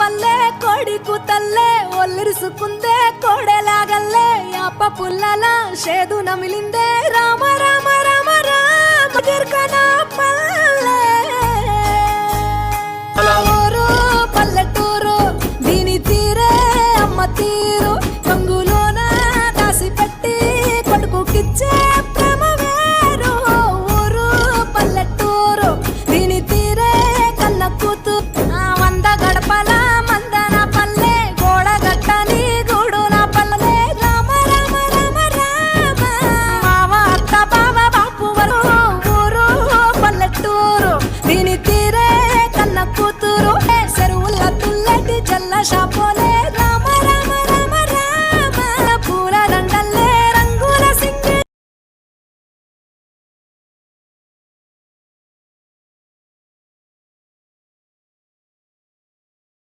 పల్లె కోడి కూతల్లే ఒల్లిరుసుకుందే కోడెలాగల్లే యాప పుల్లల షేదు నమిలిందే రామ రామ రామ రామ గిర్కన పల్లె ఊరు పల్లెటూరు దీని తీరే అమ్మ తీరు కంగులోన దాసి పెట్టి కొడుకుకిచ్చే ప్రేమ వేరు ఊరు పల్లెటూరు దీని తీరే కన్న కూతు వంద గడపల మందన పల్లె గోడ గట్టని గూడు నా పల్లె రామ రామ రామ రామ మావ అత్త బావ బాపు వరు ఊరు పల్లెటూరు దీని తీరే కన్న కూతురు చెరువుల తుల్లటి జల్ల షాపోలే